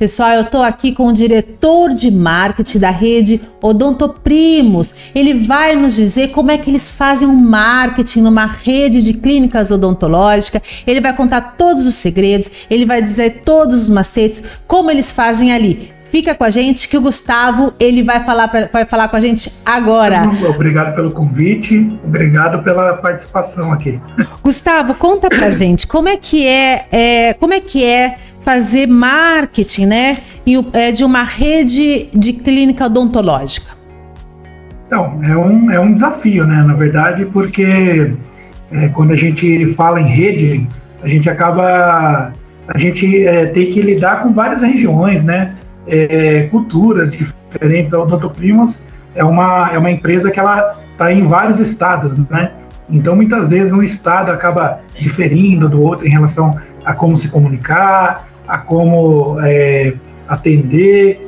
Pessoal, eu estou aqui com o diretor de marketing da rede Odontoprimos. Ele vai nos dizer como é que eles fazem um marketing numa rede de clínicas odontológicas. Ele vai contar todos os segredos, ele vai dizer todos os macetes, como eles fazem ali. Fica com a gente que o Gustavo ele vai falar com a gente agora. Obrigado pelo convite, obrigado pela participação aqui. Gustavo, conta pra gente como é que é fazer marketing, né, de uma rede de clínica odontológica. Então, é um desafio, né, na verdade, porque quando a gente fala em rede, a gente tem que lidar com várias regiões, né, culturas diferentes. A Odontoprimos é uma empresa que ela está em vários estados, né? Então, muitas vezes, um estado acaba diferindo do outro em relação a como se comunicar, a como atender,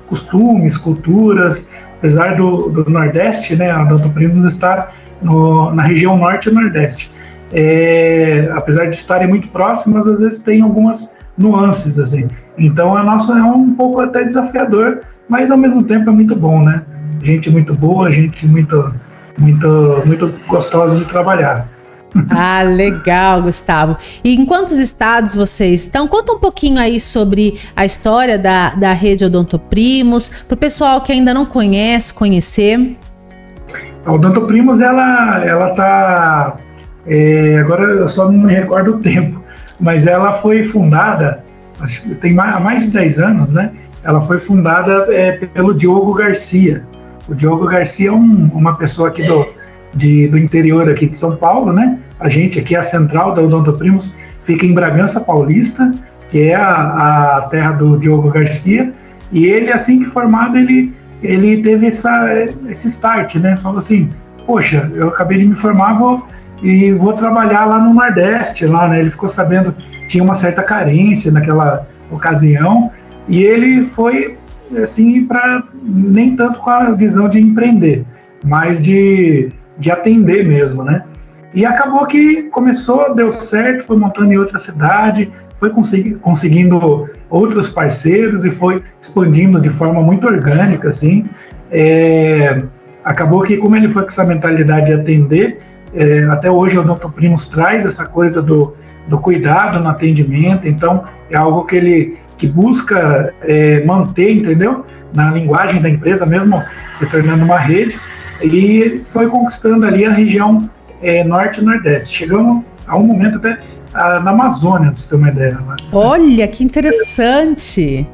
costumes, culturas. Apesar do Nordeste, né, a Odontoprimos está na região Norte e Nordeste. Apesar de estarem muito próximas, às vezes tem algumas nuances, assim. Então, a nossa é um pouco até desafiador, mas ao mesmo tempo é muito bom, né? Gente muito boa, gente muito gostosa de trabalhar. Ah, legal, Gustavo. E em quantos estados vocês estão? Conta um pouquinho aí sobre a história da rede Odontoprimos, para o pessoal que ainda não conhece, conhecer. A Odontoprimos, ela tá... agora eu só não me recordo o tempo, mas ela foi fundada, acho que tem há mais de 10 anos, né? Ela foi fundada pelo Diogo Garcia. O Diogo Garcia é uma pessoa aqui do interior aqui de São Paulo, né? A gente aqui, a central da Odontoprimos, fica em Bragança Paulista, que é a terra do Diogo Garcia, e ele, assim que formado, ele teve esse start, né? Falou assim, poxa, eu acabei de me formar, vou trabalhar lá no Nordeste, lá, né? Ele ficou sabendo que tinha uma certa carência naquela ocasião, e ele foi, assim, nem tanto com a visão de empreender, mas de atender mesmo, né? E acabou que deu certo, foi montando em outra cidade, foi conseguindo outros parceiros e foi expandindo de forma muito orgânica, assim. Acabou que, como ele foi com essa mentalidade de atender, até hoje o Odontoprimos traz essa coisa do cuidado no atendimento, então é algo que ele busca manter, entendeu? Na linguagem da empresa, mesmo se tornando uma rede, e foi conquistando ali a região Norte e Nordeste. Chegamos a um momento até na Amazônia, para você ter uma ideia. Né? Olha, que interessante!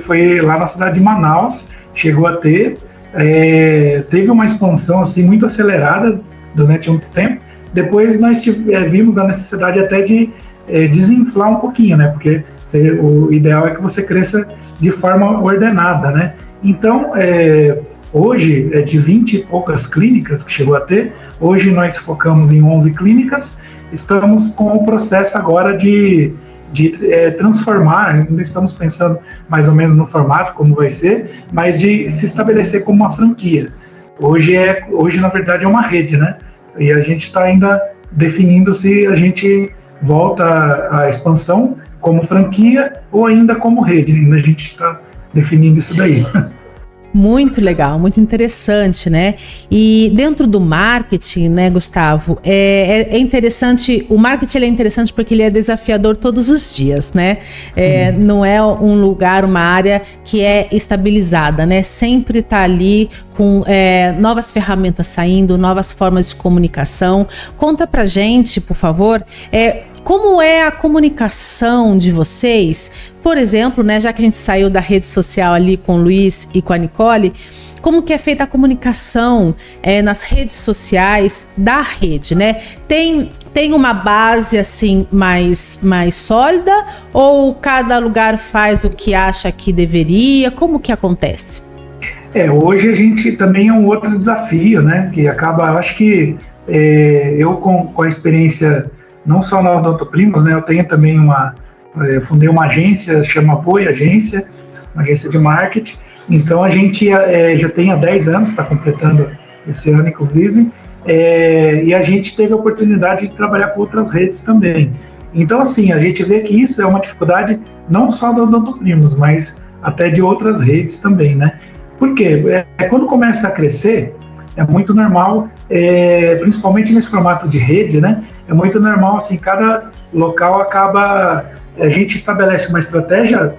Foi lá na cidade de Manaus, chegou a teve uma expansão assim, muito acelerada durante um tempo. Depois nós vimos a necessidade até de desinflar um pouquinho, né? Porque o ideal é que você cresça de forma ordenada, né? Então, hoje, de 20 e poucas clínicas que chegou a ter, hoje nós focamos em 11 clínicas, estamos com o processo agora de transformar, ainda estamos pensando mais ou menos no formato, como vai ser, mas de se estabelecer como uma franquia. Hoje na verdade, é uma rede, né? E a gente está ainda definindo se a gente volta à expansão como franquia ou ainda como rede. Ainda a gente está definindo isso daí. Muito legal, muito interessante, né? E dentro do marketing, né, Gustavo, é interessante, o marketing ele é interessante porque ele é desafiador todos os dias, né? Não é um lugar, uma área que é estabilizada, né? Sempre tá ali com novas ferramentas saindo, novas formas de comunicação. Conta pra gente, por favor, como é a comunicação de vocês? Por exemplo, né, já que a gente saiu da rede social ali com o Luiz e com a Nicole, como que é feita a comunicação nas redes sociais da rede, né? Tem uma base assim mais sólida ou cada lugar faz o que acha que deveria? Como que acontece? Hoje a gente também é um outro desafio, né? Que acaba, acho que eu com a experiência não só na Odontoprimos, né? Eu tenho também fundei uma agência, chama Voe Agência, uma agência de marketing. Então a gente já tem há 10 anos, está completando esse ano inclusive, e a gente teve a oportunidade de trabalhar com outras redes também. Então, assim, a gente vê que isso é uma dificuldade não só da Odontoprimos, mas até de outras redes também, né? Por quê? Quando começa a crescer, é muito normal, principalmente nesse formato de rede, né? É muito normal, assim, cada local acaba... A gente estabelece uma estratégia,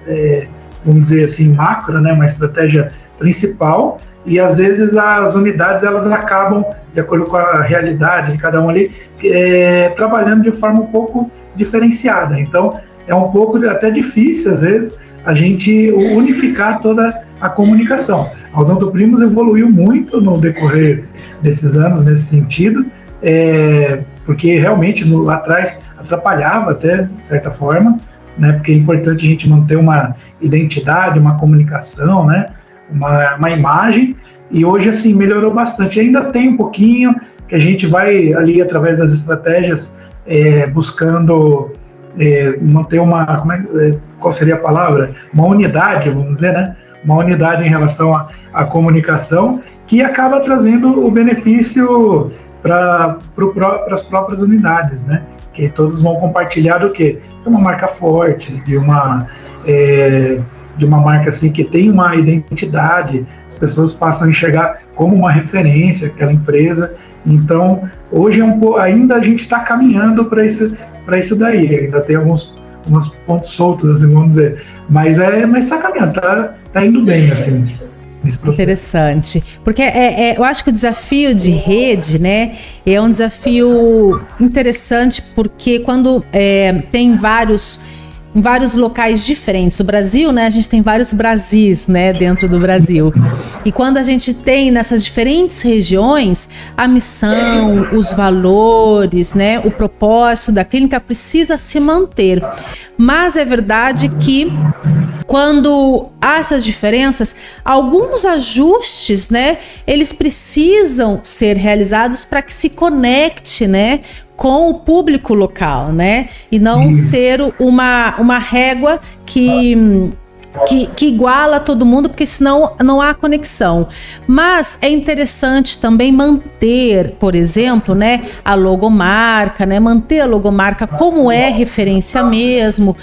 vamos dizer assim, macro, né? Uma estratégia principal, e às vezes as unidades elas acabam, de acordo com a realidade de cada um ali, trabalhando de forma um pouco diferenciada. Então, é um pouco até difícil, às vezes, a gente unificar toda a comunicação. A Odontoprimos evoluiu muito no decorrer desses anos nesse sentido, porque realmente lá atrás atrapalhava até, de certa forma, né, porque é importante a gente manter uma identidade, uma comunicação, né, uma imagem, e hoje assim melhorou bastante. Ainda tem um pouquinho que a gente vai ali através das estratégias buscando manter qual seria a palavra? Uma unidade, vamos dizer, né? Uma unidade em relação à comunicação, que acaba trazendo o benefício para as próprias unidades, né? Que todos vão compartilhar do quê? De uma marca forte, de uma marca assim que tem uma identidade, as pessoas passam a enxergar como uma referência aquela empresa. Então, hoje ainda a gente está caminhando para isso daí, ainda tem alguns pontos soltos, assim, vamos dizer, mas está caminhando, tá indo bem, assim, nesse processo. Interessante, porque eu acho que o desafio de rede, né, é um desafio interessante, porque quando tem em vários locais diferentes. O Brasil, né, a gente tem vários Brasis, né, dentro do Brasil. E quando a gente tem nessas diferentes regiões, a missão, os valores, né, o propósito da clínica precisa se manter. Mas é verdade que quando há essas diferenças, alguns ajustes, né, eles precisam ser realizados para que se conecte, né, com o público local, né, e não ser uma régua que iguala todo mundo, porque senão não há conexão. Mas é interessante também manter, por exemplo, né, a logomarca, né, manter a logomarca como referência mesmo,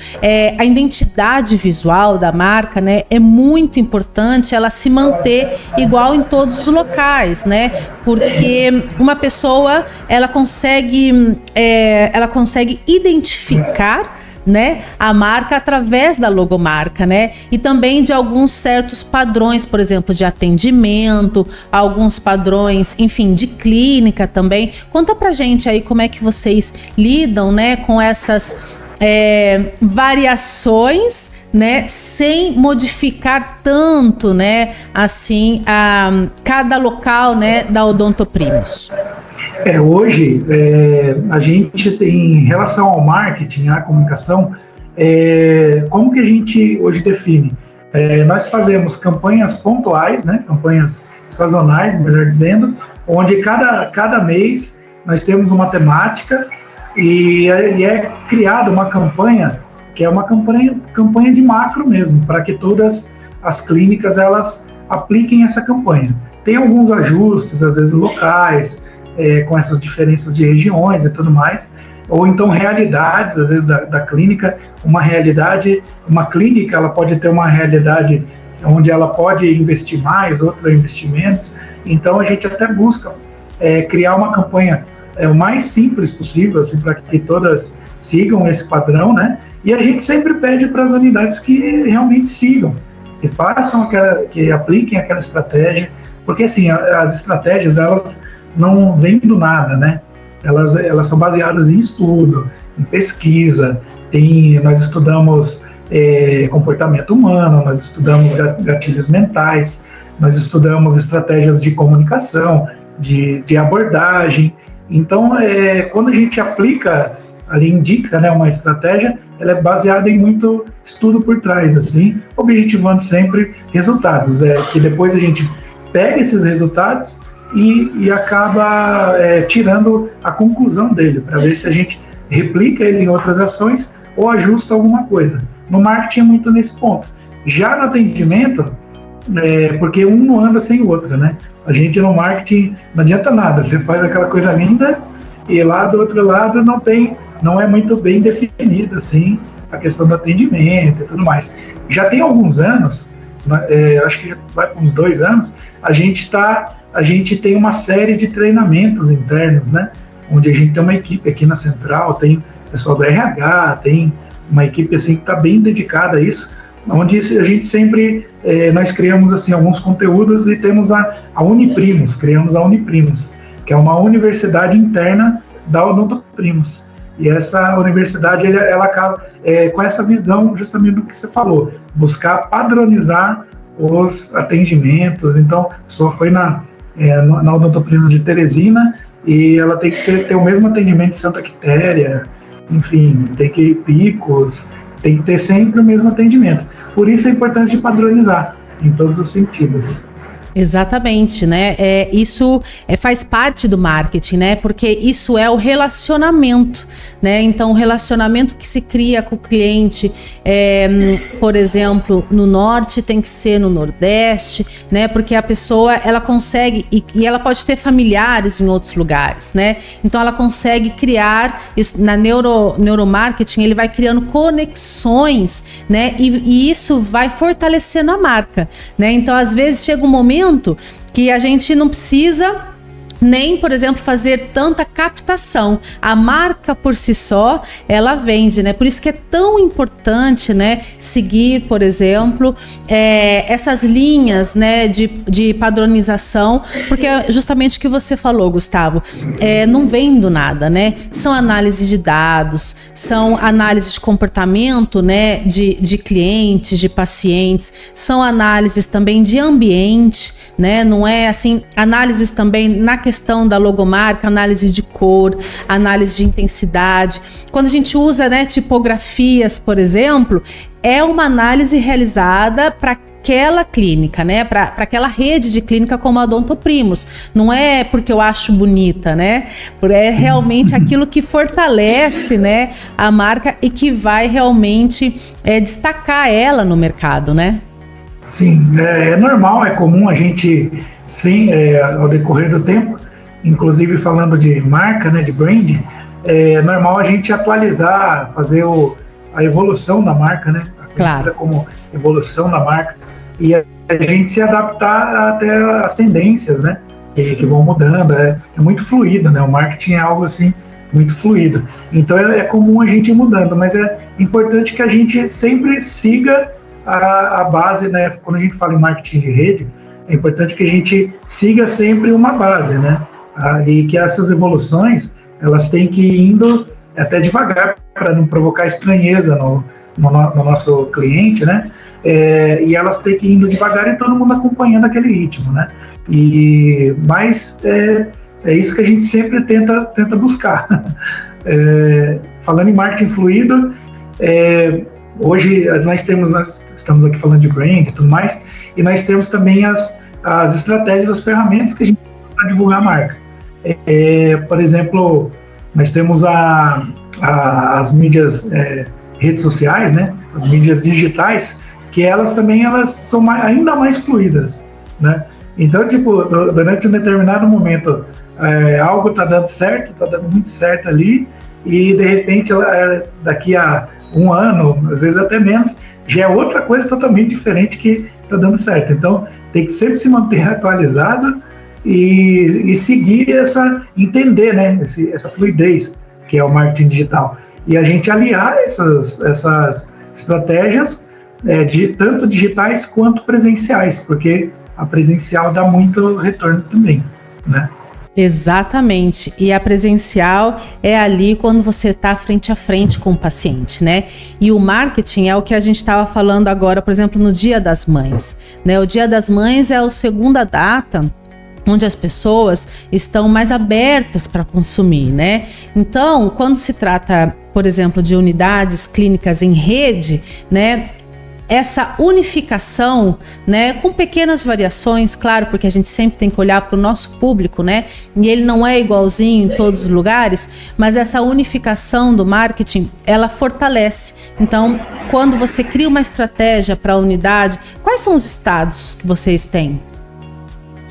a identidade visual da marca, né, é muito importante ela se manter igual em todos os locais, né, porque uma pessoa, ela consegue identificar, né, a marca através da logomarca, né, e também de alguns certos padrões, por exemplo, de atendimento, alguns padrões, enfim, de clínica também. Conta pra gente aí como é que vocês lidam, né, com essas variações, né, sem modificar tanto, né, assim, cada local, né, da Odontoprimos. Hoje, a gente tem, em relação ao marketing, à comunicação, como que a gente hoje define? Nós fazemos campanhas pontuais, né, campanhas sazonais, melhor dizendo, onde cada mês nós temos uma temática e é criada uma campanha, que é uma campanha de macro mesmo, para que todas as clínicas elas apliquem essa campanha. Tem alguns ajustes, às vezes locais, com essas diferenças de regiões e tudo mais, ou então realidades, às vezes, da clínica. Uma clínica, ela pode ter uma realidade onde ela pode investir mais, outra investir menos. Então, a gente até busca criar uma campanha o mais simples possível, assim, para que todas sigam esse padrão, né? E a gente sempre pede para as unidades que realmente sigam, que façam que apliquem aquela estratégia, porque, assim, as estratégias, elas não vêm do nada, né? Elas são baseadas em estudo, em pesquisa. Nós estudamos comportamento humano, nós estudamos gatilhos mentais, nós estudamos estratégias de comunicação, de abordagem. Então, quando a gente aplica, ali indica, né, uma estratégia, ela é baseada em muito estudo por trás, assim, objetivando sempre resultados. Que depois a gente pega esses resultados e acaba tirando a conclusão dele, para ver se a gente replica ele em outras ações ou ajusta alguma coisa. No marketing é muito nesse ponto. Já no atendimento, porque um não anda sem o outro, né? A gente no marketing não adianta nada, você faz aquela coisa linda e lá do outro lado não tem não é muito bem definida, assim, a questão do atendimento e tudo mais. Já tem alguns anos, acho que já vai para uns 2 anos, a gente tem uma série de treinamentos internos, né? Onde a gente tem uma equipe aqui na Central, tem pessoal do RH, tem uma equipe assim que está bem dedicada a isso, onde a gente sempre, nós criamos assim alguns conteúdos e temos a Uniprimos, criamos a Uniprimos, que é uma universidade interna da Odontoprimos. E essa universidade, ela acaba com essa visão justamente do que você falou, buscar padronizar os atendimentos. Então, a pessoa foi na Odontoprimos de Teresina e ela tem que ter o mesmo atendimento de Santa Quitéria, enfim, tem que ir Picos, tem que ter sempre o mesmo atendimento. Por isso a importância de padronizar em todos os sentidos. Exatamente, né? Isso faz parte do marketing, né? Porque isso é o relacionamento, né? Então, o relacionamento que se cria com o cliente, por exemplo, no norte tem que ser no nordeste, né? Porque a pessoa, ela consegue, e ela pode ter familiares em outros lugares, né? Então, ela consegue criar, na neuromarketing, ele vai criando conexões, né? E isso vai fortalecendo a marca, né? Então, às vezes, chega um momento que a gente não precisa nem, por exemplo, fazer tanta captação. A marca por si só, ela vende, né? Por isso que é tão importante, né, seguir, por exemplo, essas linhas, né, de padronização, porque é justamente o que você falou, Gustavo, não vem do nada, né? São análises de dados, são análises de comportamento, né, de clientes, de pacientes, são análises também de ambiente, né? Não é assim, análises também na questão da logomarca, análise de cor, análise de intensidade. Quando a gente usa, né, tipografias, por exemplo, é uma análise realizada para aquela clínica, né, para aquela rede de clínica como a Odontoprimos. Não é porque eu acho bonita, né? É realmente aquilo que fortalece, né, a marca e que vai realmente destacar ela no mercado, né? Sim, é normal, é comum a gente, sim, ao decorrer do tempo, inclusive falando de marca, né, de brand, é normal a gente atualizar, fazer a evolução da marca, né, claro, como evolução da marca, e a gente se adaptar até as tendências, né, que vão mudando, é muito fluido, né, o marketing é algo assim, muito fluido, então é comum a gente ir mudando, mas é importante que a gente sempre siga a base, né? Quando a gente fala em marketing de rede, é importante que a gente siga sempre uma base, né? E que essas evoluções, elas têm que ir indo até devagar, para não provocar estranheza no nosso cliente, né? E elas têm que ir indo devagar e todo mundo acompanhando aquele ritmo, né? Mas é isso que a gente sempre tenta buscar. Falando em marketing fluido, hoje nós estamos aqui falando de brand e tudo mais, e nós temos também as estratégias, as ferramentas que a gente usa para divulgar a marca. Por exemplo, nós temos as mídias, redes sociais, né, as mídias digitais, que elas são ainda mais fluidas, né? Então, tipo, durante um determinado momento, algo está dando certo, está dando muito certo ali, e de repente, daqui a um ano, às vezes até menos, já é outra coisa totalmente diferente que está dando certo. Então, tem que sempre se manter atualizado e seguir entender, né, essa fluidez que é o marketing digital. E a gente aliar essas estratégias, tanto digitais quanto presenciais, porque a presencial dá muito retorno também, né? Exatamente, e a presencial é ali quando você está frente a frente com o paciente, né? E o marketing é o que a gente estava falando agora, por exemplo, no Dia das Mães, né? O Dia das Mães é a segunda data onde as pessoas estão mais abertas para consumir, né? Então, quando se trata, por exemplo, de unidades clínicas em rede, né? Essa unificação, né, com pequenas variações, claro, porque a gente sempre tem que olhar para o nosso público, né, e ele não é igualzinho em todos os lugares, mas essa unificação do marketing, ela fortalece. Então, quando você cria uma estratégia para a unidade, quais são os estados que vocês têm?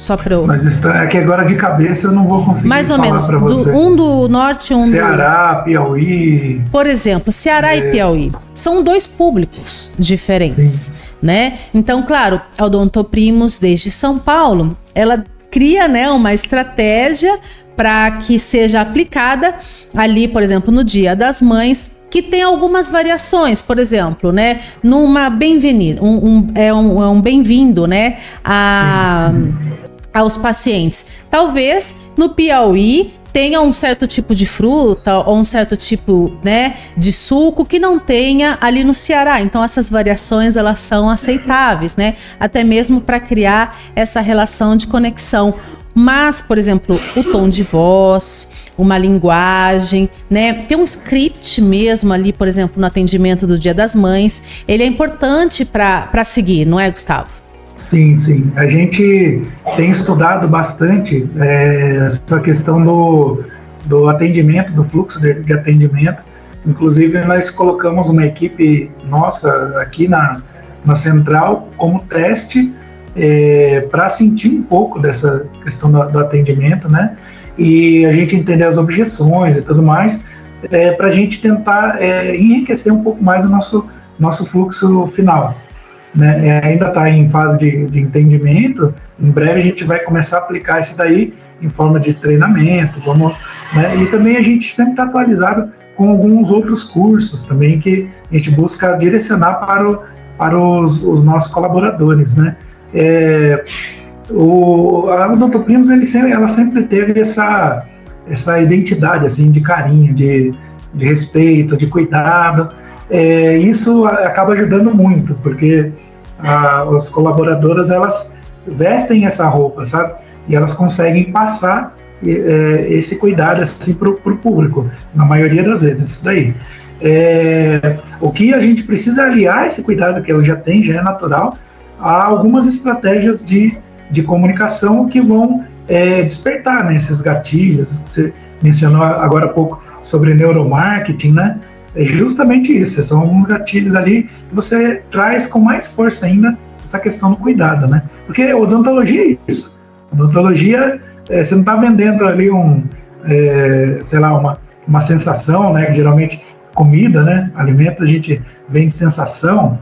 Só para eu... Mas é que agora de cabeça eu não vou conseguir mais ou falar menos, para você. Um do norte, um Ceará, Piauí... Por exemplo, Ceará e Piauí são 2 públicos diferentes, sim, né? Então, claro, a Odontoprimos, desde São Paulo, ela cria, né, uma estratégia para que seja aplicada ali, por exemplo, no Dia das Mães, que tem algumas variações, por exemplo, né, numa bem-vinda, um bem-vindo, né, aos pacientes. Talvez no Piauí tenha um certo tipo de fruta ou um certo tipo, né, de suco que não tenha ali no Ceará. Então essas variações, elas são aceitáveis, né, até mesmo para criar essa relação de conexão. Mas, por exemplo, o tom de voz, uma linguagem, né? Tem um script mesmo ali, por exemplo, no atendimento do Dia das Mães. Ele é importante para seguir, não é, Gustavo? Sim, sim. A gente tem estudado bastante essa questão do atendimento, do fluxo de atendimento. Inclusive, nós colocamos uma equipe nossa aqui na central como teste para sentir um pouco dessa questão do atendimento, né? E a gente entender as objeções e tudo mais, para a gente tentar enriquecer um pouco mais o nosso fluxo final, né? Ainda está em fase de entendimento. Em breve a gente vai começar a aplicar isso daí em forma de treinamento, né? E também a gente sempre está atualizado com alguns outros cursos também que a gente busca direcionar para os nossos colaboradores, né? A Odontoprimos, ela sempre teve essa identidade assim, de carinho, de respeito, de cuidado. Isso acaba ajudando muito, porque as colaboradoras, elas vestem essa roupa, sabe? E elas conseguem passar esse cuidado assim, para o público, na maioria das vezes, isso daí. O que a gente precisa aliar esse cuidado que ela já tem, já é natural, há algumas estratégias de comunicação que vão despertar, né, esses gatilhos. Você mencionou agora há pouco sobre neuromarketing, né? É justamente isso, são alguns gatilhos ali que você traz com mais força ainda essa questão do cuidado, né? Porque odontologia é isso. Odontologia, você não está vendendo ali sei lá, uma sensação, né? Que geralmente comida, né? Alimento a gente vende sensação.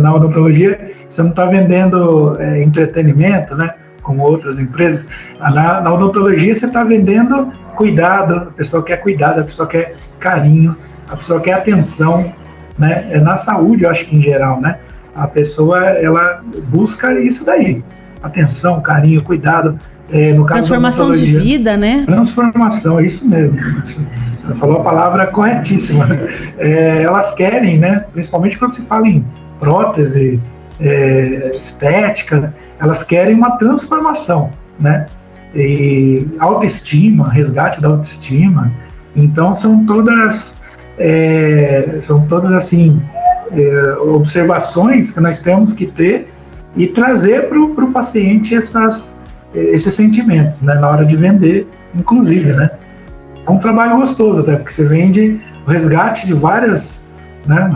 Na odontologia, você não está vendendo entretenimento, né, como outras empresas. Na odontologia, você está vendendo cuidado. A pessoa quer cuidado, a pessoa quer carinho, a pessoa quer atenção, né? Na saúde, eu acho que em geral, né, a pessoa, ela busca isso daí: atenção, carinho, cuidado. No caso transformação de vida, né? Transformação, é isso mesmo. Você falou a palavra corretíssima. Elas querem, né, principalmente quando se fala em prótese, estética, elas querem uma transformação, né? E autoestima, resgate da autoestima. Então são todas assim, observações que nós temos que ter e trazer para o paciente esses sentimentos, né, na hora de vender, inclusive, né? É um trabalho gostoso, até porque você vende o resgate de várias, né,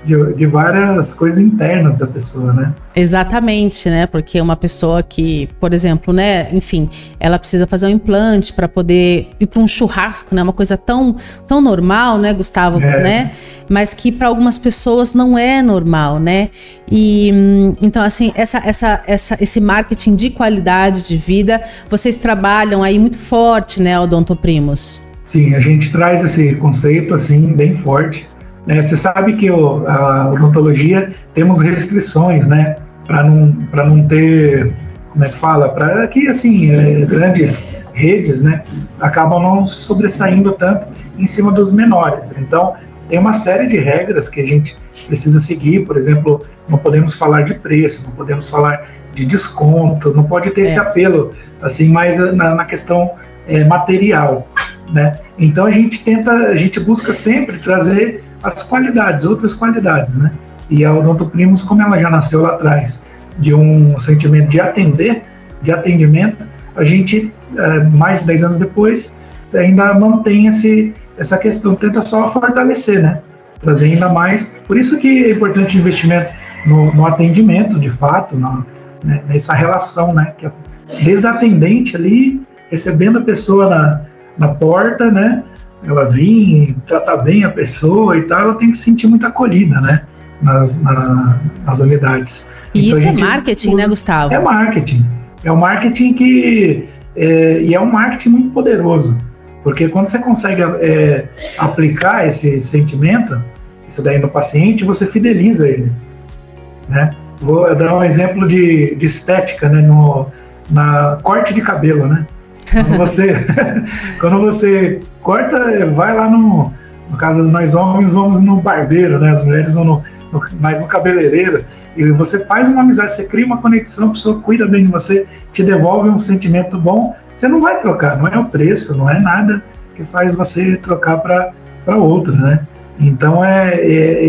de várias coisas internas da pessoa, né? Exatamente, né? Porque uma pessoa que, por exemplo, né, enfim, ela precisa fazer um implante para poder ir para um churrasco, né? Uma coisa tão normal, né, Gustavo, né? Mas que para algumas pessoas não é normal, né? E então, assim, esse marketing de qualidade de vida, vocês trabalham aí muito forte, né, Odontoprimos? Sim, a gente traz esse conceito assim bem forte. Você sabe que a odontologia temos restrições, né, para não ter, como é que fala, para que assim grandes redes, né, acabam não sobressaindo tanto em cima dos menores. Então tem uma série de regras que a gente precisa seguir. Por exemplo, não podemos falar de preço, não podemos falar de desconto, não pode ter esse apelo assim mais na questão material, né? Então a gente busca sempre trazer as qualidades, outras qualidades, né? E a Odontoprimos, como ela já nasceu lá atrás de um sentimento de atendimento, a gente, mais de 10 anos depois, ainda mantém essa questão, tenta só fortalecer, né? Trazer ainda mais. Por isso que é importante o investimento no atendimento, de fato, nessa relação, né? desde a atendente ali, recebendo a pessoa na porta, né? Ela vir, tratar bem a pessoa e tal, ela tem que se sentir muito acolhida, né? Nas unidades. E então, isso é marketing, né, Gustavo? É marketing. É um marketing e é um marketing muito poderoso. Porque quando você consegue aplicar esse sentimento, isso daí no paciente, você fideliza ele, né? Vou dar um exemplo de estética, né? Na corte de cabelo, né? Quando você corta, vai lá no caso de nós homens, vamos no barbeiro, né? As mulheres vão mais no cabeleireiro, e você faz uma amizade, você cria uma conexão, a pessoa cuida bem de você, te devolve um sentimento bom, você não vai trocar, não é o preço, não é nada que faz você trocar para outro, né? Então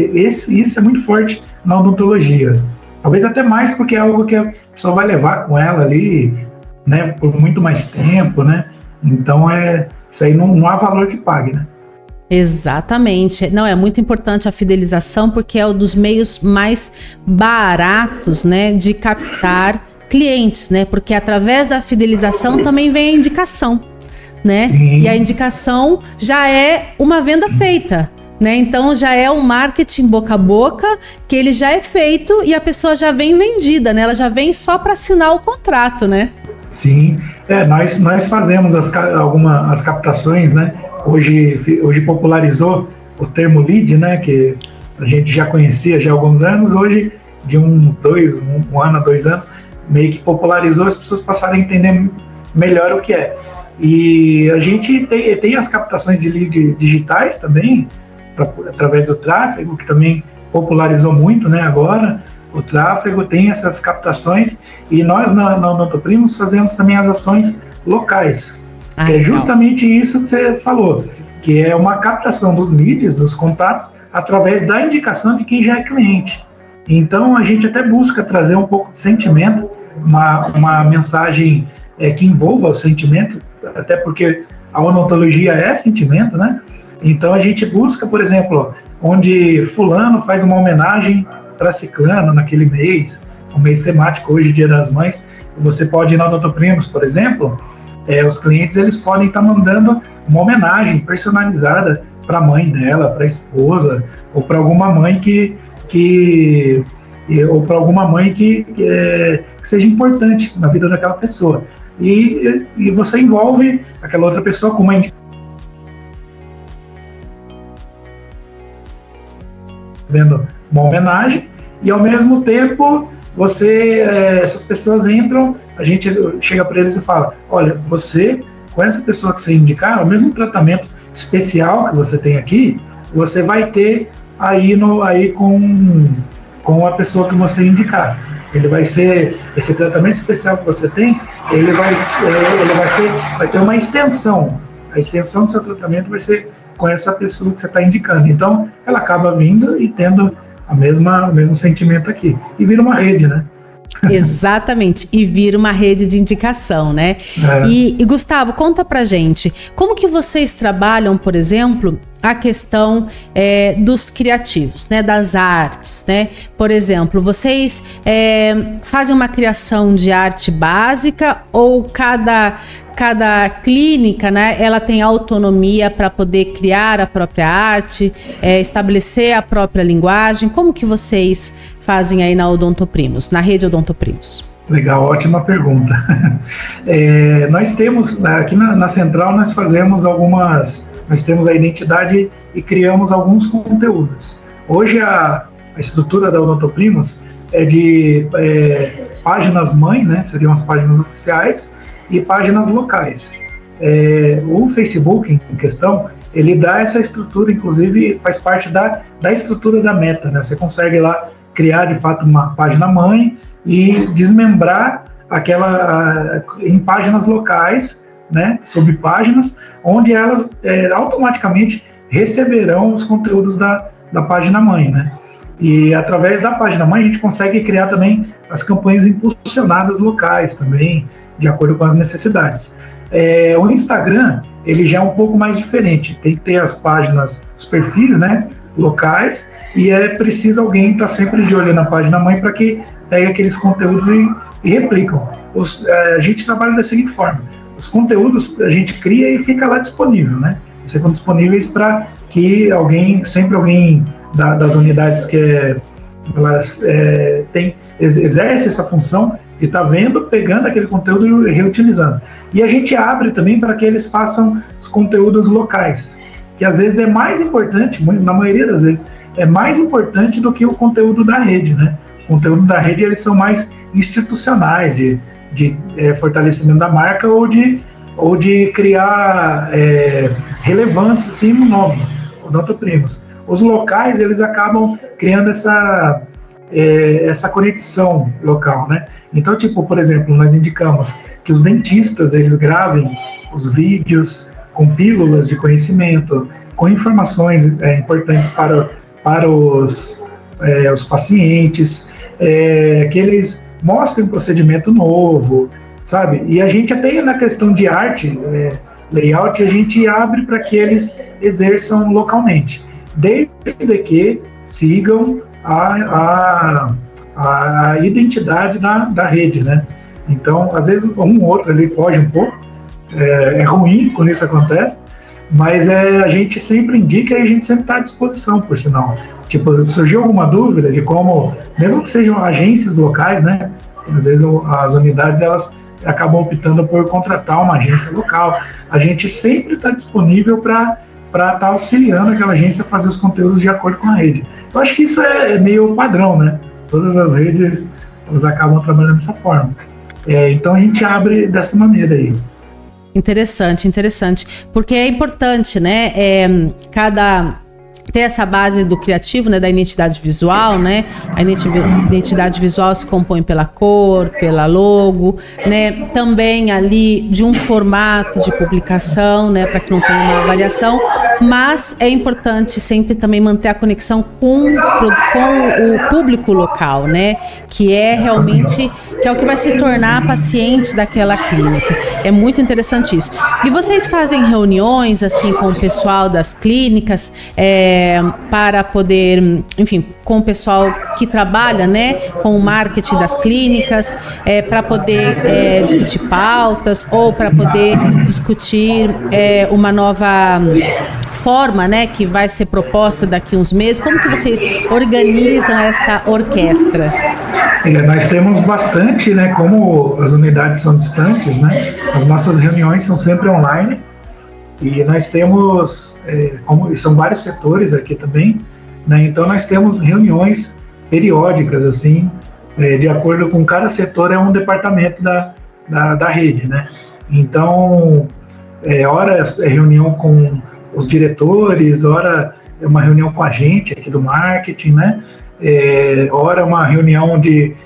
isso é muito forte na odontologia, talvez até mais porque é algo que a pessoa vai levar com ela ali, né, por muito mais tempo, né? Então isso aí não há valor que pague, né? Exatamente. Não, é muito importante a fidelização porque é um dos meios mais baratos, né, de captar clientes, né? Porque através da fidelização também vem a indicação, né? Sim. E a indicação já é uma venda feita, né? Então já é um marketing boca a boca que ele já é feito e a pessoa já vem vendida, né? Ela já vem só para assinar o contrato, né? Sim, nós fazemos as captações, né? Hoje popularizou o termo lead, né? Que a gente já conhecia já há alguns anos, hoje de um ano a 2 anos, meio que popularizou, as pessoas passaram a entender melhor o que é. E a gente tem as captações de lead digitais também, através do tráfego, que também popularizou muito, né? Agora o tráfego tem essas captações e nós na Odontoprimos fazemos também as ações locais. É justamente isso que você falou, que é uma captação dos leads, dos contatos, através da indicação de quem já é cliente. Então a gente até busca trazer um pouco de sentimento, uma mensagem que envolva o sentimento, até porque a odontologia é sentimento, né? Então a gente busca, por exemplo, onde fulano faz uma homenagem para ciclano naquele mês, um mês temático, hoje Dia das Mães, você pode ir na Odontoprimos, por exemplo, os clientes eles podem estar mandando uma homenagem personalizada para a mãe dela, para a esposa, ou para alguma mãe que seja importante na vida daquela pessoa. E você envolve aquela outra pessoa com uma fazendo uma homenagem, e ao mesmo tempo essas pessoas entram, a gente chega para eles e fala, olha, você, com essa pessoa que você indicar, o mesmo tratamento especial que você tem aqui, você vai ter aí com a pessoa que você indicar. Ele vai ser, esse tratamento especial que você tem, ele vai ter uma extensão. A extensão do seu tratamento vai ser com essa pessoa que você está indicando. Então, ela acaba vindo e tendo o mesmo sentimento aqui. E vira uma rede, né? Exatamente, e vira uma rede de indicação, né? E Gustavo, conta pra gente, como que vocês trabalham, por exemplo, a questão dos criativos, né? Das artes, né? Por exemplo, vocês fazem uma criação de arte básica ou cada clínica, né, ela tem autonomia para poder criar a própria arte, estabelecer a própria linguagem? Como que vocês fazem aí na Odontoprimos, na rede Odontoprimos? Legal, ótima pergunta. Nós temos, aqui na Central, nós temos a identidade e criamos alguns conteúdos. Hoje a estrutura da Odontoprimos é de páginas mãe, né, seriam as páginas oficiais, e páginas locais. O Facebook em questão, ele dá essa estrutura, inclusive faz parte da estrutura da Meta, né? Você consegue lá criar de fato uma página mãe e desmembrar aquela em páginas locais, né? Subpáginas, onde elas automaticamente receberão os conteúdos da página mãe, né? E através da página mãe a gente consegue criar também as campanhas impulsionadas locais também, de acordo com as necessidades. O Instagram, ele já é um pouco mais diferente, tem que ter as páginas, os perfis, né, locais, e é preciso alguém estar sempre de olho na página mãe para que pegue aqueles conteúdos e replicam. A gente trabalha da seguinte forma: os conteúdos a gente cria e fica lá disponível, né? Ficam disponíveis para que sempre alguém das unidades que elas exerce essa função de estar vendo, pegando aquele conteúdo e reutilizando. E a gente abre também para que eles façam os conteúdos locais, que às vezes é mais importante, na maioria das vezes, é mais importante do que o conteúdo da rede, né? O conteúdo da rede, eles são mais institucionais, de fortalecimento da marca ou de criar relevância assim, no nome, odontoprimos. Os locais, eles acabam criando essa conexão local, né? Então, tipo, por exemplo, nós indicamos que os dentistas, eles gravem os vídeos com pílulas de conhecimento, com informações importantes para os pacientes, que eles mostrem um procedimento novo, sabe? E a gente até na questão de arte, layout, a gente abre para que eles exerçam localmente, desde que sigam a identidade da rede, né? Então, às vezes, um ou outro ali foge um pouco, é ruim quando isso acontece, mas a gente sempre indica e a gente sempre está à disposição, por sinal. Tipo, surgiu alguma dúvida de como, mesmo que sejam agências locais, né? Às vezes as unidades, elas acabam optando por contratar uma agência local. A gente sempre está disponível para estar auxiliando aquela agência a fazer os conteúdos de acordo com a rede. Eu acho que isso é meio padrão, né? Todas as redes, elas acabam trabalhando dessa forma. Então a gente abre dessa maneira aí. Interessante, porque é importante, né, ter essa base do criativo, né, da identidade visual, né? A identidade visual se compõe pela cor, pela logo, né? Também ali de um formato de publicação, né, para que não tenha uma variação, mas é importante sempre também manter a conexão com o público local, né? Que é realmente o que vai se tornar paciente daquela clínica. É muito interessante isso. E vocês fazem reuniões assim com o pessoal das clínicas, para poder, enfim, com o pessoal que trabalha, né, com o marketing das clínicas, para poder discutir pautas ou para poder discutir uma nova forma, né, que vai ser proposta daqui a uns meses. Como que vocês organizam essa orquestra? Nós temos bastante, né, como as unidades são distantes, né, as nossas reuniões são sempre online. E nós temos, são vários setores aqui também, né? Então nós temos reuniões periódicas, assim, de acordo com cada setor, é um departamento da rede, né? Então, hora é reunião com os diretores, hora é uma reunião com a gente aqui do marketing, né? Hora é uma reunião de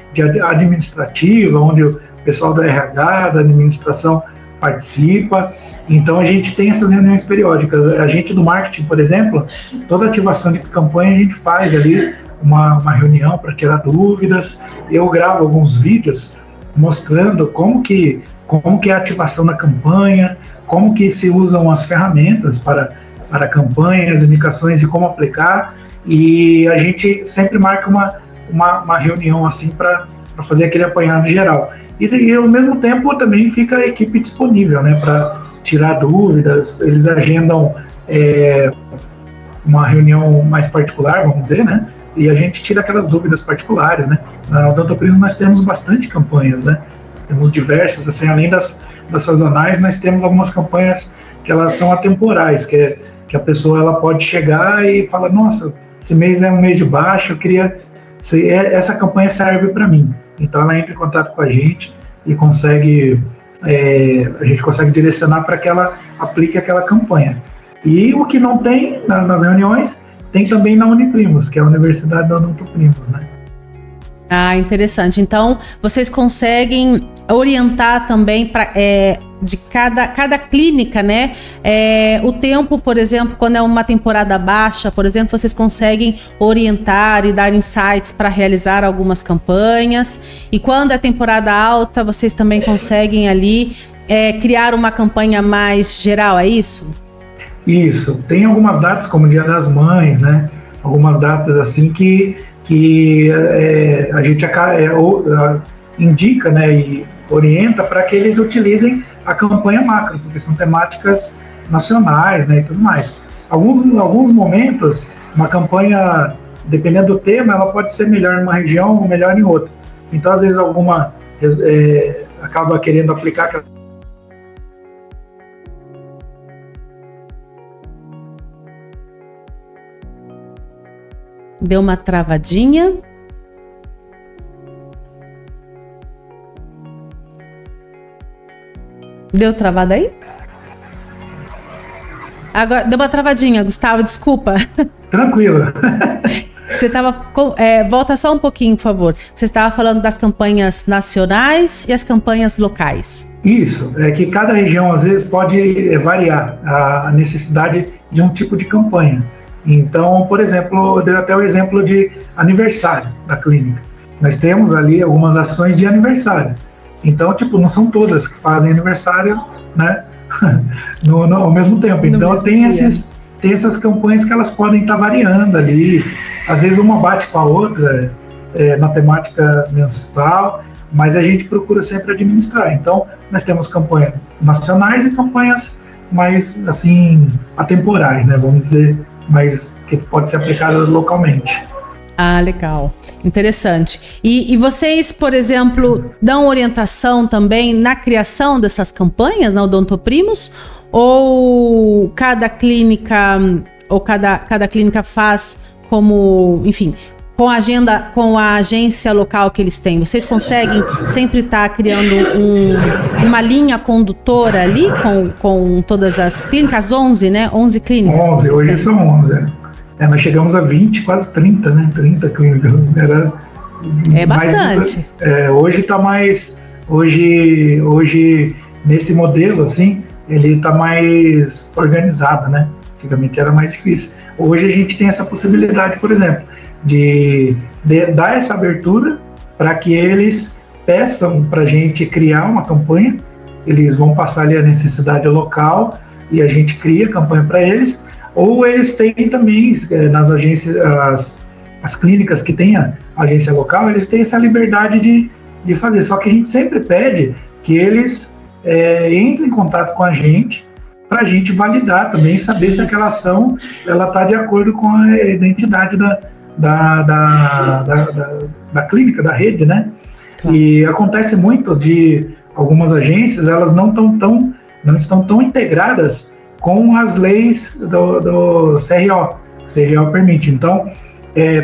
administrativa, onde o pessoal do RH, da administração participa. Então a gente tem essas reuniões periódicas. A gente do marketing, por exemplo, toda ativação de campanha a gente faz ali uma reunião para tirar dúvidas. Eu gravo alguns vídeos mostrando como que é a ativação da campanha, como que se usam as ferramentas para campanhas, indicações de como aplicar, e a gente sempre marca uma reunião assim para fazer aquele apanhado geral. E ao mesmo tempo também fica a equipe disponível, né, para tirar dúvidas. Eles agendam uma reunião mais particular, vamos dizer, né? E a gente tira aquelas dúvidas particulares, né? Na Odontoprismo nós temos bastante campanhas, né? Temos diversas, assim, além das sazonais, nós temos algumas campanhas que elas são atemporais, que a pessoa ela pode chegar e falar: nossa, esse mês é um mês de baixa, eu queria... essa campanha serve para mim. Então ela entra em contato com a gente e a gente consegue direcionar para que ela aplique aquela campanha. E o que não tem nas reuniões, tem também na Uniprimos, que é a Universidade da Odontoprimos, né? Ah, interessante. Então, vocês conseguem orientar também de cada clínica, né? O tempo, por exemplo, quando é uma temporada baixa, por exemplo, vocês conseguem orientar e dar insights para realizar algumas campanhas. E quando é temporada alta, vocês também conseguem ali criar uma campanha mais geral, é isso? Isso. Tem algumas datas, como o Dia das Mães, né? Algumas datas assim que a gente indica, né, e orienta para que eles utilizem a campanha macro, porque são temáticas nacionais, né, e tudo mais. Alguns momentos, uma campanha, dependendo do tema, ela pode ser melhor em uma região ou melhor em outra. Então, às vezes, alguma acaba querendo aplicar aquela. Deu uma travadinha. Deu travada aí? Agora, deu uma travadinha, Gustavo, desculpa. Tranquilo. Você estava... volta só um pouquinho, por favor. Você estava falando das campanhas nacionais e as campanhas locais. Isso, é que cada região, às vezes, pode variar a necessidade de um tipo de campanha. Então, por exemplo, eu dei até o exemplo de aniversário da clínica. Nós temos ali algumas ações de aniversário. Então, tipo, não são todas que fazem aniversário, né, ao mesmo tempo. Então, tem essas campanhas que elas podem estar variando ali. Às vezes uma bate com a outra, na temática mensal, mas a gente procura sempre administrar. Então, nós temos campanhas nacionais e campanhas mais, assim, atemporais, né, vamos dizer, mas que pode ser aplicada localmente. Ah, legal. Interessante. E vocês, por exemplo, dão orientação também na criação dessas campanhas na Odontoprimos? Ou cada clínica faz como, enfim, com a agência local que eles têm? Vocês conseguem sempre estar criando uma linha condutora ali com todas as clínicas? 11, né? 11 clínicas. 11, hoje são 11, nós chegamos a 20, quase 30, né? 30 clínicas. É bastante. Hoje está mais... Hoje, nesse modelo, assim, ele está mais organizado, né? Antigamente era mais difícil. Hoje a gente tem essa possibilidade, por exemplo, de dar essa abertura para que eles peçam para a gente criar uma campanha. Eles vão passar ali a necessidade local e a gente cria a campanha para eles. Ou eles têm também, nas agências, as clínicas que têm a agência local, eles têm essa liberdade de fazer. Só que a gente sempre pede que eles entrem em contato com a gente, para a gente validar também, saber se aquela ação está de acordo com a identidade da clínica, da rede, né? Claro. E acontece muito de algumas agências, elas não estão tão integradas com as leis do CRO. O CRO permite. Então,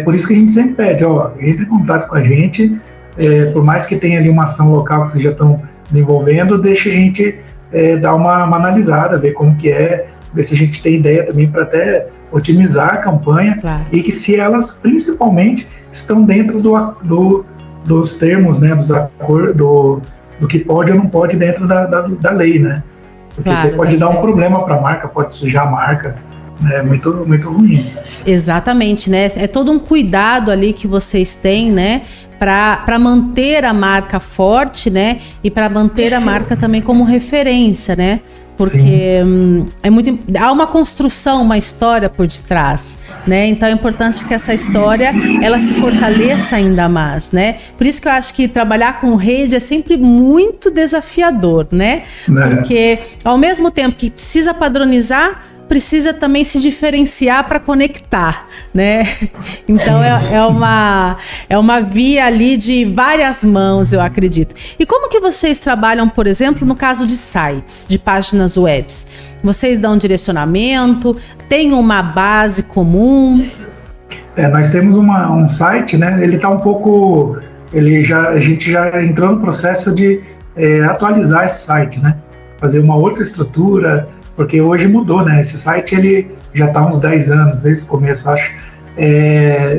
por isso que a gente sempre pede, entre em contato com a gente, por mais que tenha ali uma ação local que vocês já estão desenvolvendo, deixa a gente dar uma analisada, ver como que ver se a gente tem ideia também para até otimizar a campanha. Claro. E que se elas, principalmente, estão dentro dos termos, né, do que pode ou não pode dentro da lei, né? Porque claro, você pode dar um problema para a marca, pode sujar a marca, é muito, muito ruim. Exatamente, né? É todo um cuidado ali que vocês têm, né? Para manter a marca forte, né? E para manter a marca também como referência, né? Porque há uma construção, uma história por detrás, né? Então é importante que essa história ela se fortaleça ainda mais, né? Por isso que eu acho que trabalhar com rede é sempre muito desafiador, né? Porque ao mesmo tempo que precisa padronizar, precisa também se diferenciar para conectar, né? Então é uma via ali de várias mãos, eu acredito. E como que vocês trabalham, por exemplo, no caso de sites, de páginas webs? Vocês dão direcionamento? Tem uma base comum? Nós temos um site, né? Ele está um pouco... a gente já entrou no processo de atualizar esse site, né? Fazer uma outra estrutura... Porque hoje mudou, né? Esse site ele já está há uns 10 anos, desde o começo, acho.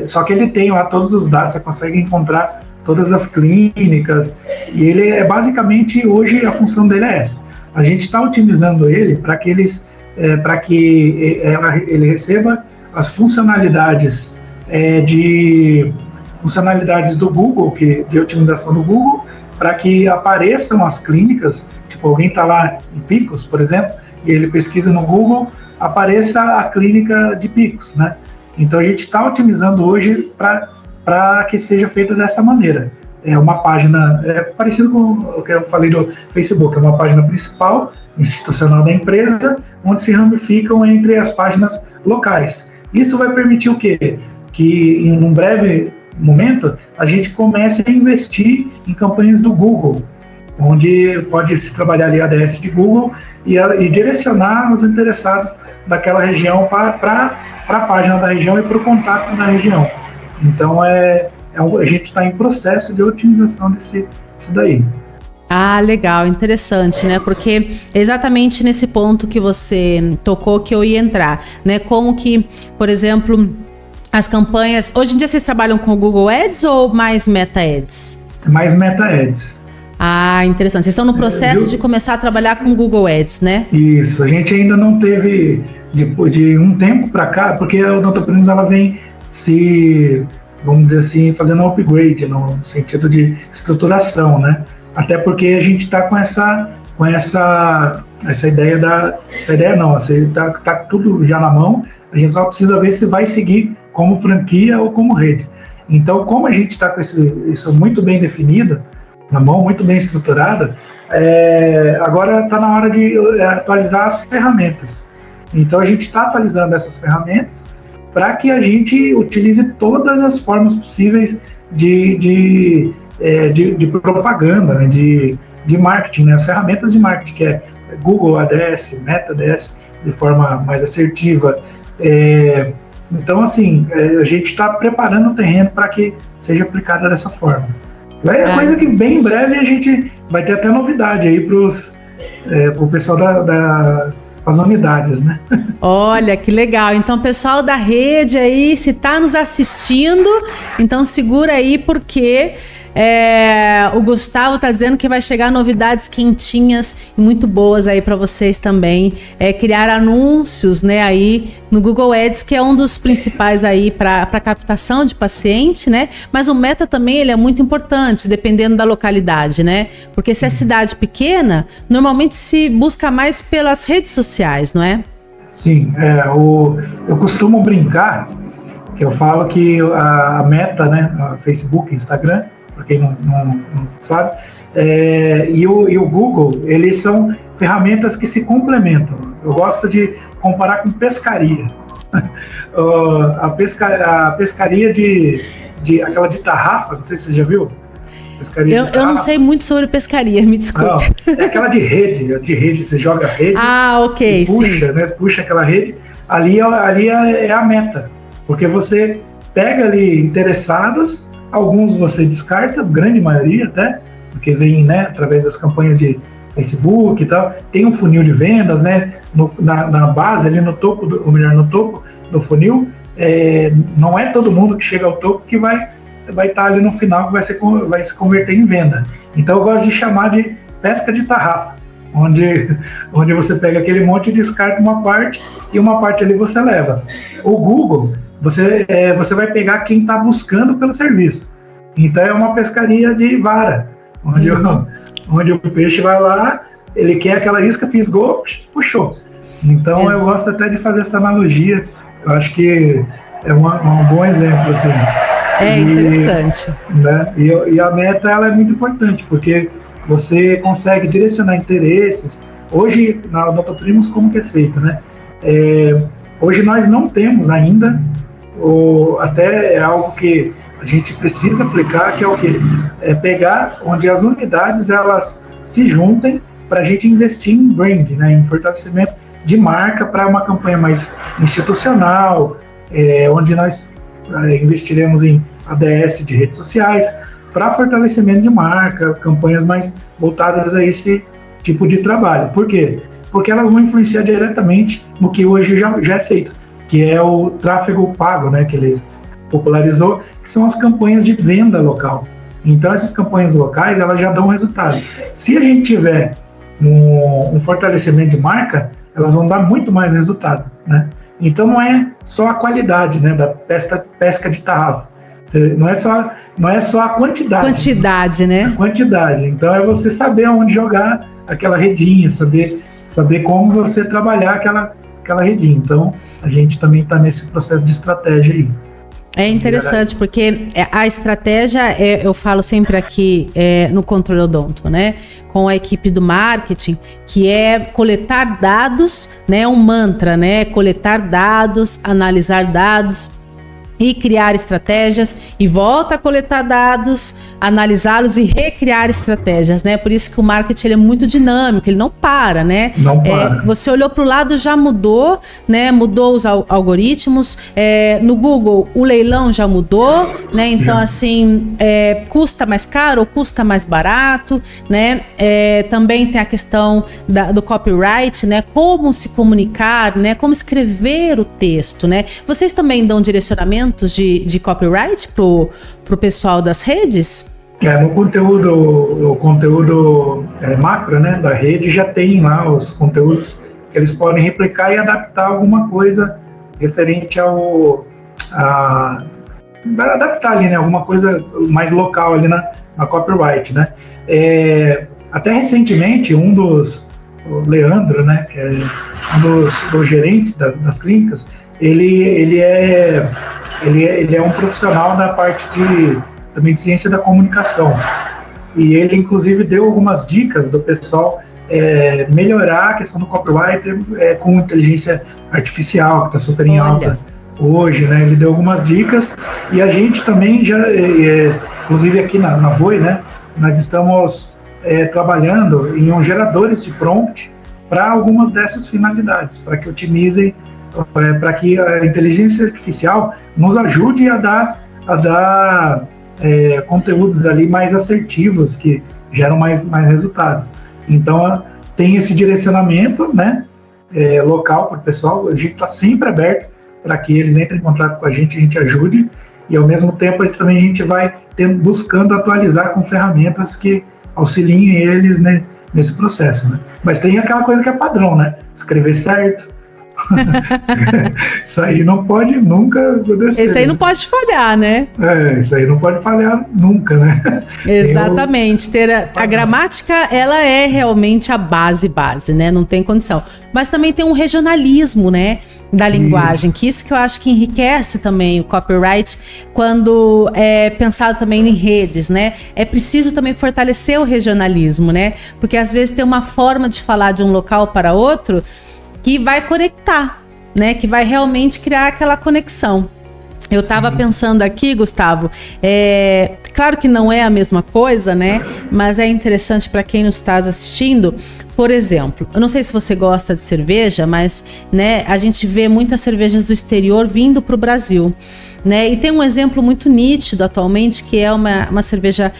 Só que ele tem lá todos os dados, você consegue encontrar todas as clínicas, e ele basicamente, hoje a função dele é essa. A gente está otimizando ele para que ele receba as funcionalidades do Google, de otimização do Google, para que apareçam as clínicas, tipo, alguém está lá em Picos, por exemplo, e ele pesquisa no Google, apareça a clínica de Picos, né? Então a gente está otimizando hoje para que seja feito dessa maneira. uma página, parecido com o que eu falei do Facebook, é uma página principal, institucional da empresa, onde se ramificam entre as páginas locais. Isso vai permitir o quê? Que em um breve momento a gente comece a investir em campanhas do Google, onde pode se trabalhar ali a ADS de Google e direcionar os interessados daquela região para a página da região e para o contato da região. Então, a gente está em processo de otimização disso daí. Ah, legal, interessante, né? Porque exatamente nesse ponto que você tocou que eu ia entrar, né? Como que, por exemplo, as campanhas... Hoje em dia vocês trabalham com o Google Ads ou mais Meta Ads? Mais Meta Ads. Ah, interessante. Vocês estão no processo de começar a trabalhar com o Google Ads, né? Isso, a gente ainda não teve, de um tempo para cá, porque a Odontoprimos ela vem se, vamos dizer assim, fazendo um upgrade no sentido de estruturação, né? Até porque a gente está com essa ideia tá tudo já na mão, a gente só precisa ver se vai seguir como franquia ou como rede. Então, como a gente está com isso muito bem definido, na mão, muito bem estruturada, agora está na hora de atualizar as ferramentas. Então, a gente está atualizando essas ferramentas para que a gente utilize todas as formas possíveis de propaganda, né, de marketing, né, as ferramentas de marketing, que é Google ADS, Meta ADS, de forma mais assertiva. Então, assim, a gente está preparando o terreno para que seja aplicada dessa forma. É coisa que bem em breve a gente vai ter até novidade aí para o pessoal das unidades, né? Olha, que legal. Então, pessoal da rede aí, se está nos assistindo, então segura aí porque o Gustavo está dizendo que vai chegar novidades quentinhas e muito boas aí para vocês também. Criar anúncios, né, aí no Google Ads, que é um dos principais aí para captação de paciente, né? Mas o Meta também ele é muito importante, dependendo da localidade, né? Porque se é cidade pequena, normalmente se busca mais pelas redes sociais, não é? Sim, eu costumo brincar, que eu falo que a Meta, né, a Facebook, Instagram, para quem não sabe, e o Google, eles são ferramentas que se complementam. Eu gosto de comparar com pescaria. A pescaria de aquela de tarrafa, não sei se você já viu. Eu não sei muito sobre pescaria, me desculpe. Não, é aquela de rede, você joga a rede. Ok, puxa, sim. Né, puxa aquela rede, ali é a meta, porque você pega ali interessados, alguns você descarta, grande maioria até, porque vem, né, através das campanhas de Facebook e tal, tem um funil de vendas, né, na base, ali no topo, no topo do funil, não é todo mundo que chega ao topo que vai estar ali no final, que vai se converter em venda. Então eu gosto de chamar de pesca de tarrafa, onde você pega aquele monte e descarta uma parte, e uma parte ali você leva. O Google, você vai pegar quem está buscando pelo serviço. Então é uma pescaria de vara, onde o peixe vai lá, ele quer aquela isca, fisgou, puxou. Então eu gosto até de fazer essa analogia, eu acho que é um bom exemplo, assim. Interessante. Né? E a meta ela é muito importante, porque você consegue direcionar interesses. Hoje, na Odontoprimos, como que é feito, né? Hoje nós não temos ainda, até é algo que a gente precisa aplicar, que é o quê? Pegar onde as unidades elas se juntem para a gente investir em brand, né? Em fortalecimento de marca para uma campanha mais institucional, onde nós investiremos em ADS de redes sociais, para fortalecimento de marca, campanhas mais voltadas a esse tipo de trabalho. Por quê? Porque elas vão influenciar diretamente no que hoje já é feito, que é o tráfego pago, né, que ele popularizou, que são as campanhas de venda local. Então, essas campanhas locais, elas já dão resultado. Se a gente tiver um fortalecimento de marca, elas vão dar muito mais resultado, né? Então, não é só a qualidade, né, da pesca de tarrafa. Não é só a quantidade. Quantidade, né? A quantidade. Então, é você saber onde jogar aquela redinha, saber como você trabalhar aquela redinha. Então, a gente também está nesse processo de estratégia aí. É interessante, porque a estratégia, eu falo sempre aqui no Controle Odonto, né? Com a equipe do marketing, que é coletar dados, né? Um mantra, né? Coletar dados, analisar dados e criar estratégias, e volta a coletar dados, analisá-los e recriar estratégias, né? Por isso que o marketing ele é muito dinâmico, ele não para, né? Não para. Você olhou para o lado, já mudou, né? Mudou os algoritmos, no Google o leilão já mudou, né? Então, assim, custa mais caro ou custa mais barato, né? Também tem a questão do copyright, né? Como se comunicar, né? Como escrever o texto, né? Vocês também dão direcionamento de copyright pro pessoal das redes? No conteúdo macro, né, da rede, já tem lá os conteúdos que eles podem replicar e adaptar alguma coisa referente adaptar ali, né, alguma coisa mais local ali na copyright, né. Até recentemente, o Leandro, né, que é um dos gerentes das clínicas, ele é um profissional da parte também de ciência da comunicação. E ele, inclusive, deu algumas dicas do pessoal melhorar a questão do copyright com inteligência artificial, que está super em alta hoje, né? Ele deu algumas dicas e a gente também já, inclusive aqui na Voi, né? Nós estamos trabalhando em geradores de prompt para algumas dessas finalidades, para que otimizem, para que a inteligência artificial nos ajude a dar conteúdos ali mais assertivos, que geram mais resultados. Então, tem esse direcionamento, né, local para o pessoal. A gente está sempre aberto para que eles entrem em contato com a gente ajude, e ao mesmo tempo a gente vai buscando atualizar com ferramentas que auxiliem eles, né, nesse processo, né? Mas tem aquela coisa que é padrão, né? Escrever certo. Isso aí não pode nunca acontecer. Isso aí não pode falhar, né? Isso aí não pode falhar nunca, né? Exatamente. A gramática, ela é realmente a base, né? Não tem condição. Mas também tem um regionalismo, né? Da linguagem, que isso que eu acho que enriquece também o copyright quando é pensado também em redes, né? É preciso também fortalecer o regionalismo, né? Porque às vezes tem uma forma de falar de um local para outro que vai conectar, né? Que vai realmente criar aquela conexão. Eu estava pensando aqui, Gustavo, claro que não é a mesma coisa, né? Mas é interessante para quem nos está assistindo. Por exemplo, eu não sei se você gosta de cerveja, mas, né, a gente vê muitas cervejas do exterior vindo para o Brasil, né? E tem um exemplo muito nítido atualmente, que é uma cerveja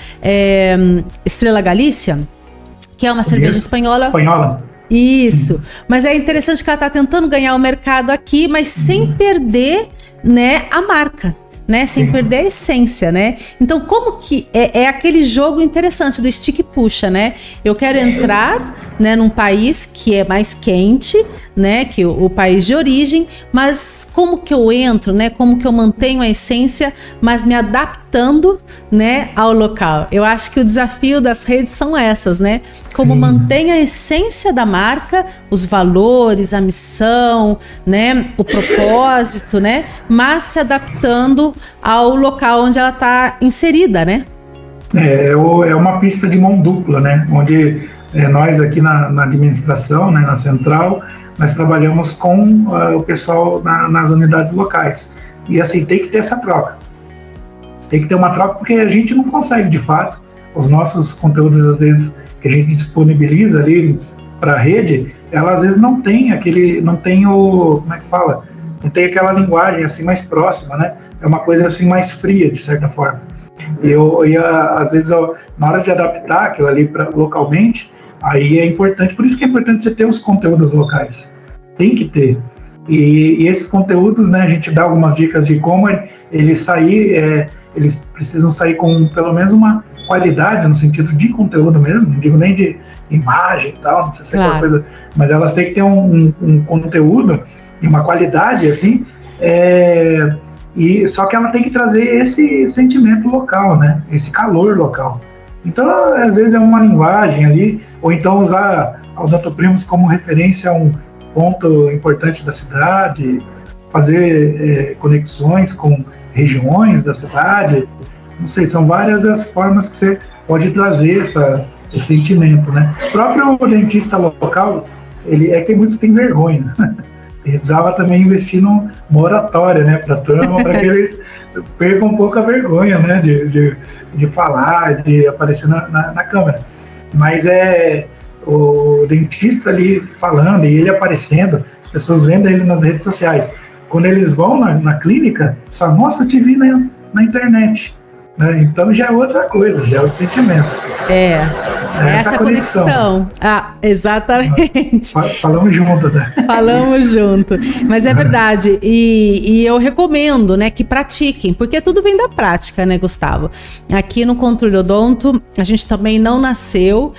Estrela Galícia, que é uma cerveja espanhola. Isso, mas é interessante que ela está tentando ganhar o mercado aqui, mas sem perder, né, a marca, né, sem perder a essência, né? Então, como que é aquele jogo interessante do stick e puxa, né? Eu quero entrar, né, num país que é mais quente, né, que o país de origem, mas como que eu entro, né? Como que eu mantenho a essência, mas me adaptando, né, ao local? Eu acho que o desafio das redes são essas, né? Como mantém a essência da marca, os valores, a missão, né, o propósito, né, mas se adaptando ao local onde ela está inserida, né? É uma pista de mão dupla, né? Onde nós aqui na administração, né, na central, nós trabalhamos com o pessoal nas unidades locais. E assim, tem que ter essa troca. Tem que ter uma troca, porque a gente não consegue, de fato, os nossos conteúdos, às vezes, que a gente disponibiliza ali para a rede, ela às vezes não tem como é que fala? Não tem aquela linguagem assim mais próxima, né? É uma coisa assim mais fria, de certa forma. E às vezes, na hora de adaptar aquilo ali localmente, aí é importante, por isso que é importante você ter os conteúdos locais. Tem que ter. E esses conteúdos, né, a gente dá algumas dicas de como eles precisam sair com pelo menos uma qualidade, no sentido de conteúdo mesmo, não digo nem de imagem e tal, não sei se é aquela coisa, mas elas têm que ter um conteúdo e uma qualidade, assim, só que ela tem que trazer esse sentimento local, né, esse calor local. Então, às vezes é uma linguagem ali, ou então usar os Odonto Primos como referência a um ponto importante da cidade, fazer conexões com regiões da cidade. Não sei, são várias as formas que você pode trazer esse sentimento, né? O próprio dentista local, tem muitos que têm vergonha. Ele precisava também investir numa oratória, né, para a turma, para que eles percam um pouco a vergonha, né, de falar, de aparecer na câmera. Mas o dentista ali falando e ele aparecendo, as pessoas vendo ele nas redes sociais. Quando eles vão na clínica, falam, nossa, eu te vi na internet. Né? Então já é outra coisa, já é outro sentimento. Essa conexão. Exatamente. Falamos junto, né? Falamos junto. Mas é verdade. E eu recomendo, né, que pratiquem, porque tudo vem da prática, né, Gustavo? Aqui no Controle Odonto, a gente também não nasceu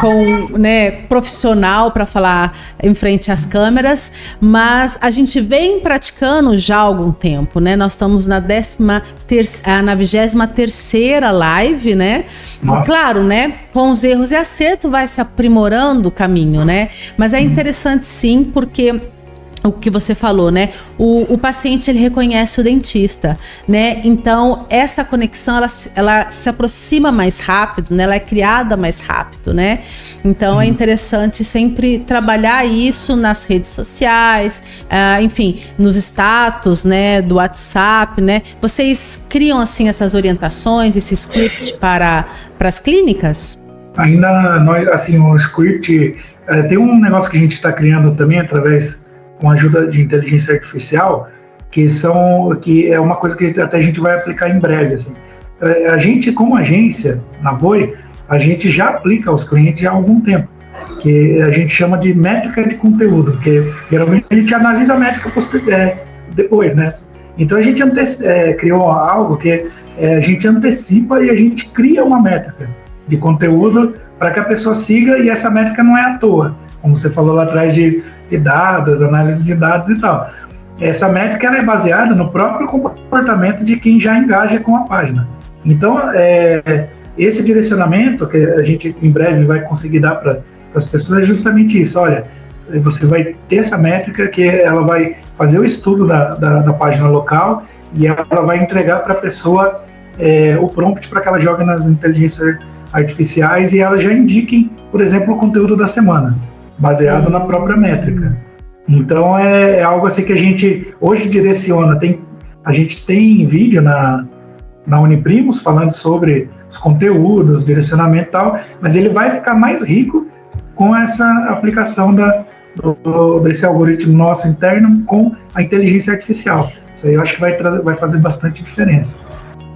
com, né, profissional para falar em frente às câmeras, mas a gente vem praticando já há algum tempo, né? Nós estamos na 23ª live, né? Nossa. Claro, né? Com os erros e acerto vai se aprimorando o caminho, né? Mas é interessante sim, porque o que você falou, né? O paciente, ele reconhece o dentista, né? Então, essa conexão, ela se aproxima mais rápido, né? Ela é criada mais rápido, né? Então, é interessante sempre trabalhar isso nas redes sociais, enfim, nos status, né? Do WhatsApp, né? Vocês criam, assim, essas orientações, esse script para as clínicas? Ainda, assim, o script... tem um negócio que a gente está criando também com a ajuda de inteligência artificial, que é uma coisa que até a gente vai aplicar em breve. Assim. A gente, como agência, na Voi, a gente já aplica aos clientes há algum tempo, que a gente chama de métrica de conteúdo, que geralmente a gente analisa a métrica depois, né? Então a gente criou algo que a gente antecipa e a gente cria uma métrica de conteúdo para que a pessoa siga, e essa métrica não é à toa, como você falou lá atrás de dados, análise de dados e tal. Essa métrica ela é baseada no próprio comportamento de quem já engaja com a página. Então, esse direcionamento que a gente em breve vai conseguir dar para as pessoas é justamente isso. Olha, você vai ter essa métrica que ela vai fazer o estudo da página local e ela vai entregar para a pessoa o prompt para que ela jogue nas inteligências artificiais e elas já indiquem, por exemplo, o conteúdo da semana, baseado na própria métrica. Então é algo assim que a gente hoje direciona. A gente tem vídeo na Uniprimos falando sobre os conteúdos, direcionamento e tal, mas ele vai ficar mais rico com essa aplicação desse algoritmo nosso interno com a inteligência artificial. Isso aí eu acho que vai fazer bastante diferença.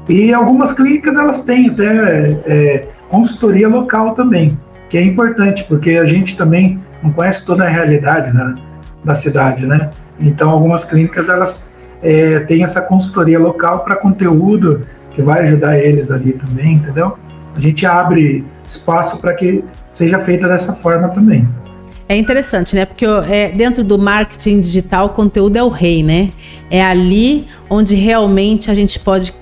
E algumas clínicas elas têm até consultoria local também, que é importante, porque a gente também não conhece toda a realidade da cidade, né? Então, algumas clínicas, elas têm essa consultoria local para conteúdo que vai ajudar eles ali também, entendeu? A gente abre espaço para que seja feita dessa forma também. É interessante, né? Porque dentro do marketing digital, o conteúdo é o rei, né? É ali onde realmente a gente pode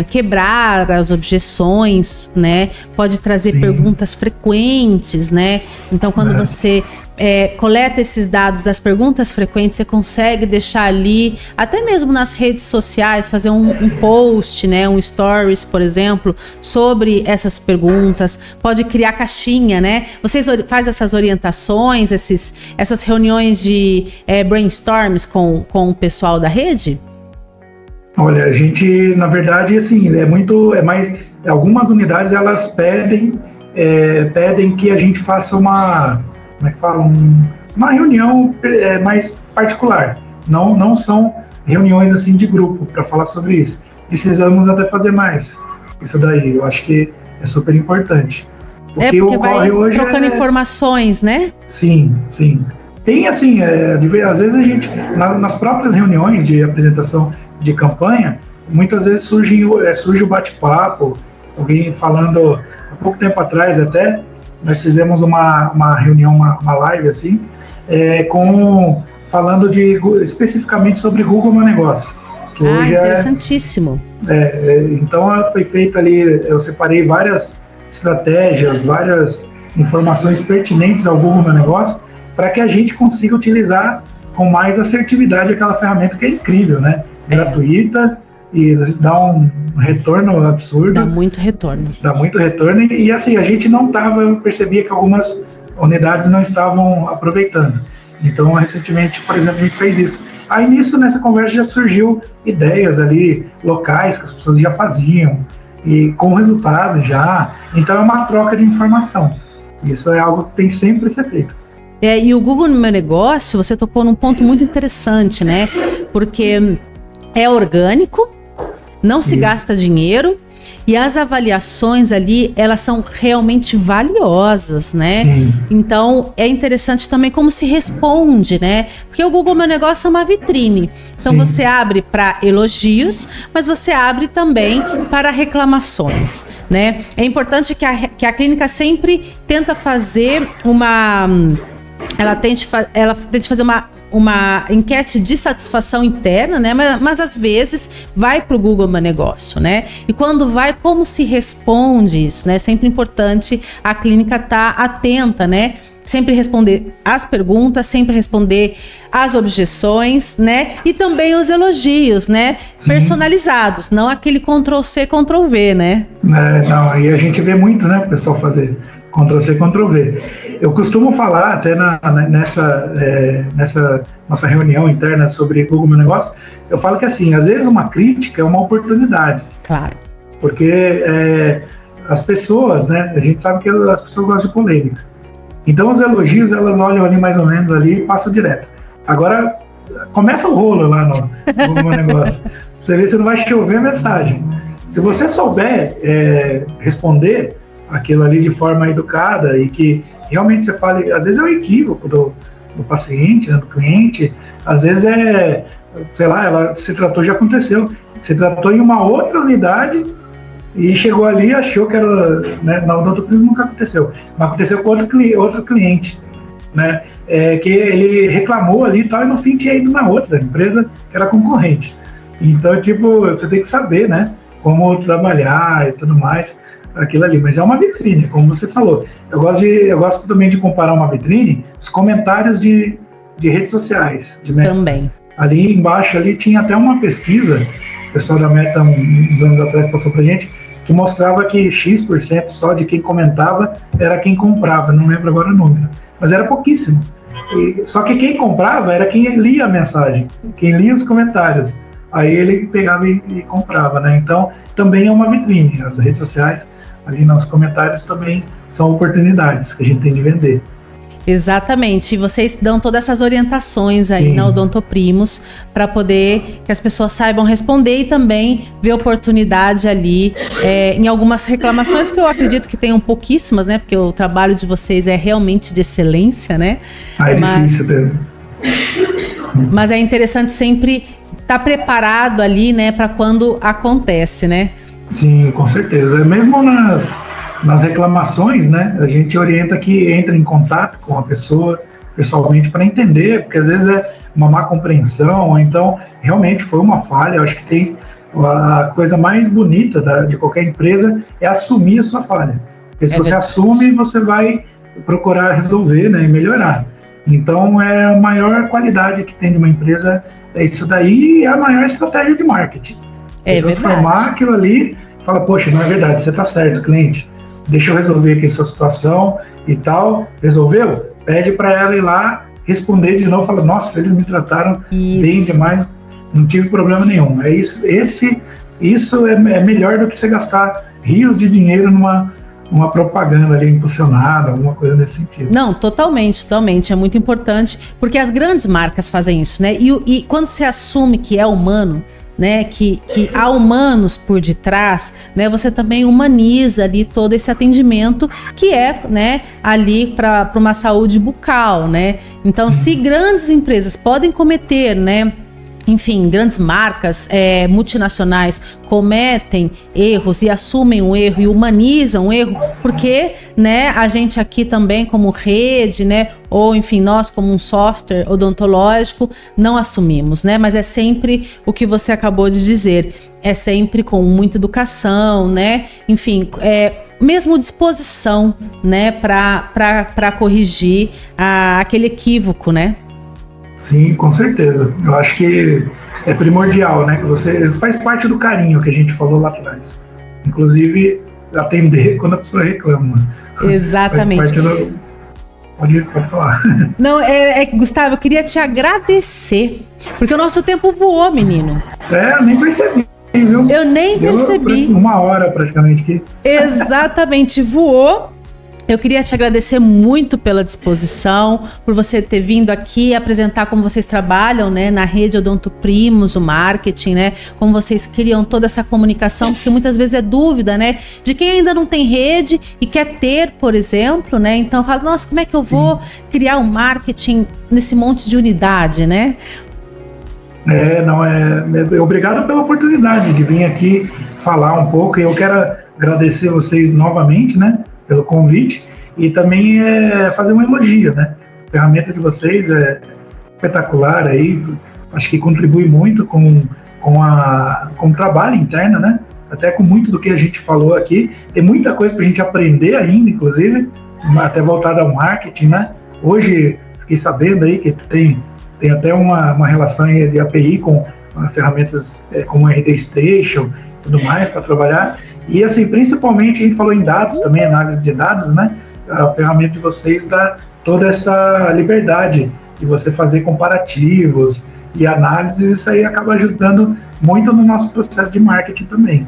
quebrar as objeções, né? Pode trazer perguntas frequentes, né? Então, quando você coleta esses dados das perguntas frequentes, você consegue deixar ali, até mesmo nas redes sociais, fazer um post, né, um stories, por exemplo, sobre essas perguntas. Pode criar caixinha, né? Vocês fazem essas orientações, essas reuniões de brainstorms com o pessoal da rede? Olha, a gente, na verdade, assim, algumas unidades, elas pedem que a gente faça uma reunião mais particular. Não são reuniões assim de grupo para falar sobre isso. Precisamos até fazer mais. Isso daí, eu acho que é super importante. Porque vai trocando informações, né? Sim. Tem assim, às vezes a gente, nas próprias reuniões de apresentação de campanha, muitas vezes surge o bate-papo, alguém falando, há pouco tempo atrás até, nós fizemos uma reunião, uma live assim, falando especificamente sobre Google Meu Negócio. Interessantíssimo. Então foi feita ali, eu separei várias estratégias, várias informações pertinentes ao Google Meu Negócio, para que a gente consiga utilizar com mais assertividade aquela ferramenta que é incrível, né? Gratuita e dá um retorno absurdo. Dá muito retorno. Dá muito retorno e assim, a gente não estava, eu percebia que algumas unidades não estavam aproveitando. Então, recentemente, por exemplo, a gente fez isso. Aí nisso, nessa conversa já surgiu ideias ali, locais que as pessoas já faziam, e com resultado já. Então é uma troca de informação. Isso é algo que tem sempre que ser feito. E o Google no Meu Negócio, você tocou num ponto muito interessante, né? Porque é orgânico, não se gasta dinheiro, e as avaliações ali, elas são realmente valiosas, né? Sim. Então, é interessante também como se responde, né? Porque o Google Meu Negócio é uma vitrine. Então, você abre para elogios, mas você abre também para reclamações, né? É importante que a clínica sempre tenta fazer ela tente fazer uma enquete de satisfação interna, né? Mas às vezes vai para o Google Meu Negócio, né? E quando vai, como se responde isso, né? Sempre importante a clínica estar atenta, né? Sempre responder as perguntas, sempre responder as objeções, né? E também os elogios, né? Sim. Personalizados, não aquele Ctrl+C, Ctrl+V, né? Não, aí a gente vê muito, né? O pessoal fazer Ctrl+C, Ctrl+V. Eu costumo falar até nessa nossa reunião interna sobre Google Meu Negócio, eu falo que assim, às vezes uma crítica é uma oportunidade. Claro. Porque as pessoas, né, a gente sabe que as pessoas gostam de polêmica. Então os elogios, elas olham ali mais ou menos ali e passam direto. Agora, começa o rolo lá no Google Meu Negócio. Você vê se não vai chover mensagem. Se você souber responder aquilo ali de forma educada e que realmente você fale, às vezes é um equívoco do paciente, né, do cliente, às vezes sei lá, ela se tratou, já aconteceu, se tratou em uma outra unidade e chegou ali e achou que era, né, na odontoprismo nunca aconteceu, mas aconteceu com outro cliente, né, que ele reclamou ali e tal, e no fim tinha ido na outra empresa que era concorrente. Então, tipo, você tem que saber, né, como trabalhar e tudo mais, aquilo ali, mas é uma vitrine, como você falou. Eu gosto também de comparar uma vitrine, os comentários de redes sociais. Também. Ali embaixo ali tinha até uma pesquisa, o pessoal da Meta uns anos atrás passou pra gente, que mostrava que X% só de quem comentava era quem comprava, não lembro agora o número, mas era pouquíssimo. Só que quem comprava era quem lia a mensagem, quem lia os comentários. Aí ele pegava e comprava, né? Então, também é uma vitrine. As redes sociais, ali nos comentários, também são oportunidades que a gente tem de vender. Exatamente. E vocês dão todas essas orientações aí, sim, na Odontoprimos, para poder que as pessoas saibam responder e também ver oportunidade ali em algumas reclamações que eu acredito que tenham pouquíssimas, né? Porque o trabalho de vocês é realmente de excelência, né? Difícil mesmo. Mas é interessante sempre estar preparado ali, né, para quando acontece, né? Sim, com certeza. Mesmo nas reclamações, né, a gente orienta que entre em contato com a pessoa pessoalmente para entender, porque às vezes é uma má compreensão, ou então realmente foi uma falha. Eu acho que tem a coisa mais bonita de qualquer empresa é assumir a sua falha. Porque se você assume, você vai procurar resolver, né, e melhorar. Então, a maior qualidade que tem de uma empresa é isso daí, e é a maior estratégia de marketing. Transformar aquilo ali, fala, poxa, não é verdade, você está certo, cliente, deixa eu resolver aqui a sua situação e tal. Resolveu? Pede para ela ir lá responder de novo, fala, nossa, eles me trataram bem demais, não tive problema nenhum. É isso, isso é melhor do que você gastar rios de dinheiro numa propaganda ali impulsionada, alguma coisa nesse sentido. Não, totalmente, é muito importante, porque as grandes marcas fazem isso, né? E quando você assume que é humano, né, que há humanos por detrás, né, você também humaniza ali todo esse atendimento que é, né, ali para uma saúde bucal, né? Então, se grandes empresas podem cometer, né, enfim, grandes marcas multinacionais cometem erros e assumem o erro e humanizam o erro, porque, né, a gente aqui também como rede, né, ou enfim, nós como um software odontológico não assumimos, né, mas é sempre o que você acabou de dizer, é sempre com muita educação, né, enfim, mesmo disposição, né, para corrigir aquele equívoco, né. Sim, com certeza. Eu acho que é primordial, né? Que você faz parte do carinho que a gente falou lá atrás. Inclusive, atender quando a pessoa reclama. Exatamente. Pode falar. Não, Gustavo, eu queria te agradecer, porque o nosso tempo voou, menino. Eu nem percebi, viu? Eu nem percebi. Uma hora praticamente aqui. Exatamente, voou. Eu queria te agradecer muito pela disposição, por você ter vindo aqui apresentar como vocês trabalham, né, na rede Odonto Primos, o marketing, né, como vocês criam toda essa comunicação, porque muitas vezes é dúvida, né, de quem ainda não tem rede e quer ter, por exemplo, né, então fala, nossa, como é que eu vou criar um marketing nesse monte de unidade, né? Obrigado pela oportunidade de vir aqui falar um pouco, e eu quero agradecer vocês novamente, né, pelo convite, e também fazer um elogio, né? A ferramenta de vocês é espetacular aí, acho que contribui muito com o trabalho interno, né? Até com muito do que a gente falou aqui, tem muita coisa para a gente aprender ainda, inclusive, até voltada ao marketing, né? Hoje, fiquei sabendo aí que tem até uma relação de API com ferramentas como o RD Station e tudo mais para trabalhar. E assim, principalmente a gente falou em dados também, análise de dados, né? A ferramenta de vocês dá toda essa liberdade de você fazer comparativos e análises, isso aí acaba ajudando muito no nosso processo de marketing também.